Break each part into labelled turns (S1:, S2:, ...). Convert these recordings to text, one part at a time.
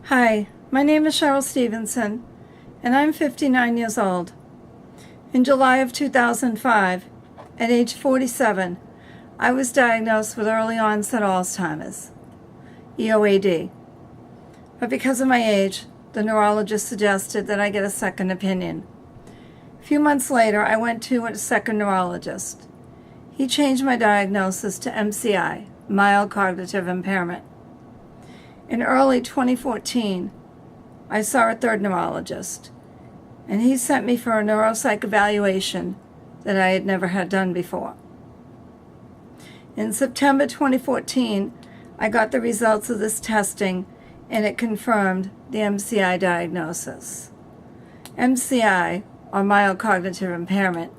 S1: Hi, my name is Cheryl Stevenson, and I'm 59 years old. In July of 2005, at age 47, I was diagnosed with early onset Alzheimer's, EOAD. But because of my age, the neurologist suggested that I get a second opinion. A few months later, I went to a second neurologist. He changed my diagnosis to MCI, mild cognitive impairment. In early 2014, I saw a third neurologist, and he sent me for a neuropsych evaluation that I had never had done before. In September 2014, I got the results of this testing, and it confirmed the MCI diagnosis. MCI, or mild cognitive impairment,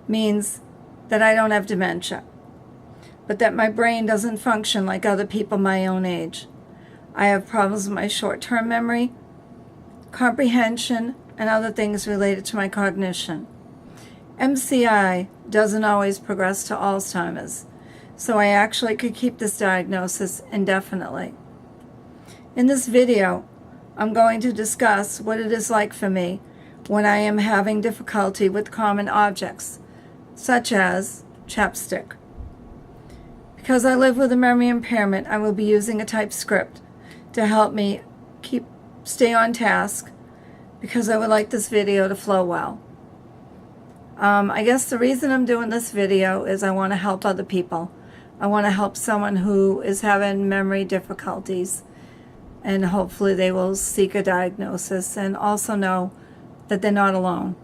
S1: means that I don't have dementia, but that my brain doesn't function like other people my own age. I have problems with my short-term memory, comprehension, and other things related to my cognition. MCI doesn't always progress to Alzheimer's, so I actually could keep this diagnosis indefinitely. In this video, I'm going to discuss what it is like for me when I am having difficulty with common objects, such as chapstick. Because I live with a memory impairment, I will be using a typed script to help me stay on task, because I would like this video to flow well. I guess the reason I'm doing this video is I want to help other people. I want to help someone who is having memory difficulties, and hopefully they will seek a diagnosis and also know that they're not alone.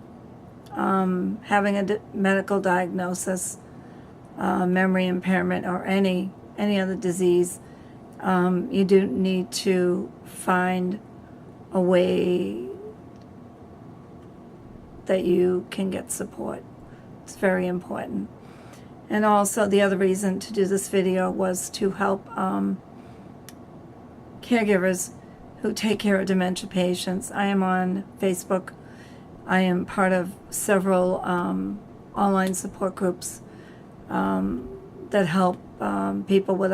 S1: Having a medical diagnosis, memory impairment, or any other disease, you do need to find a way that you can get support. It's very important. And also the other reason to do this video was to help caregivers who take care of dementia patients. I am on Facebook. I am part of several online support groups that help people with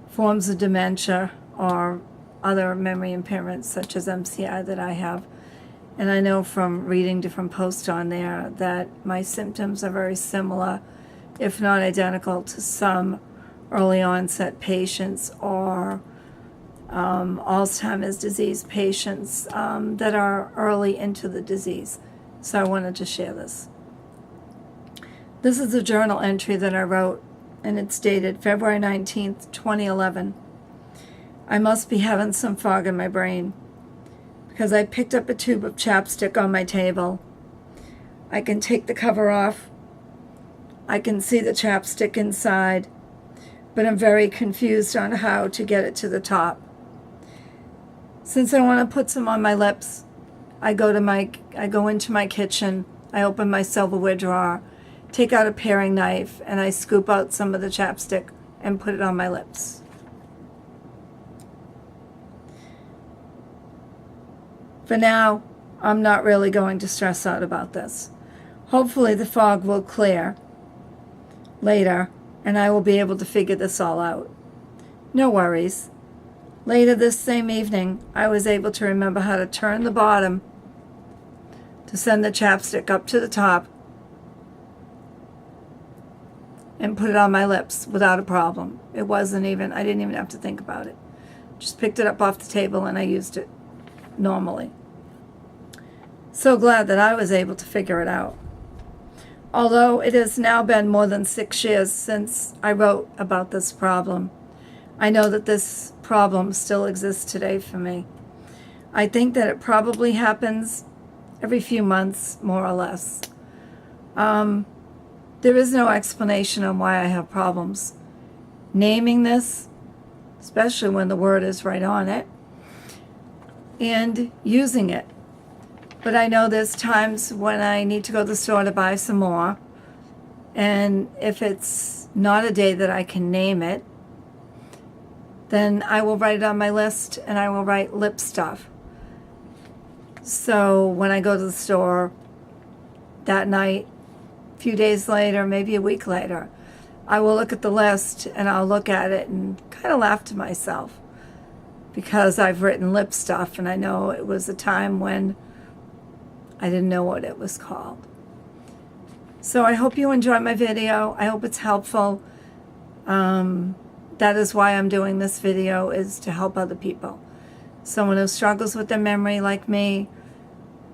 S1: forms of dementia or other memory impairments such as MCI that I have. And I know from reading different posts on there that my symptoms are very similar, if not identical, to some early onset patients or Alzheimer's disease patients that are early into the disease. So I wanted to share this. This is a journal entry that I wrote, and it's dated February 19th, 2011. I must be having some fog in my brain because I picked up a tube of chapstick on my table. I can take the cover off. I can see the chapstick inside, but I'm very confused on how to get it to the top. Since I want to put some on my lips, I go into my kitchen, I open my silverware drawer, take out a paring knife, and I scoop out some of the chapstick and put it on my lips. For now, I'm not really going to stress out about this. Hopefully the fog will clear later, and I will be able to figure this all out. No worries. Later this same evening, I was able to remember how to turn the bottom to send the chapstick up to the top and put it on my lips without a problem. I didn't even have to think about it. Just picked it up off the table and I used it normally. So glad that I was able to figure it out. Although it has now been more than 6 years since I wrote about this problem, I know that this problem still exists today for me. I think that it probably happens every few months, more or less. There is no explanation on why I have problems naming this, especially when the word is right on it, and using it. But I know there's times when I need to go to the store to buy some more, and if it's not a day that I can name it, then I will write it on my list and I will write lip stuff. So when I go to the store that night, a few days later, maybe a week later, I will look at the list and I'll look at it and kind of laugh to myself because I've written lip stuff, and I know it was a time when I didn't know what it was called. So I hope you enjoyed my video. I hope it's helpful. That is why I'm doing this video, is to help other people. Someone who struggles with their memory like me,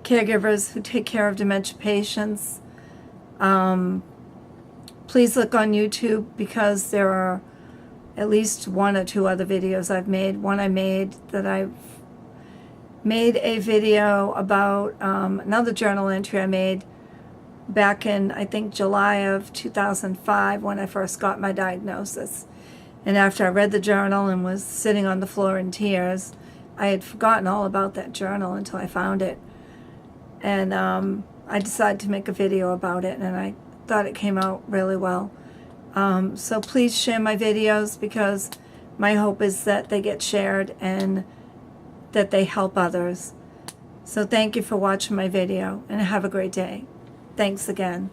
S1: caregivers who take care of dementia patients. Please look on YouTube, because there are at least 1 or 2 other videos I've made. One I made that I've made a video about another journal entry I made back in, I think, July of 2005, when I first got my diagnosis. And after I read the journal and was sitting on the floor in tears, I had forgotten all about that journal until I found it. And I decided to make a video about it, and I thought it came out really well. So please share my videos, because my hope is that they get shared and that they help others. So thank you for watching my video, and have a great day. Thanks again.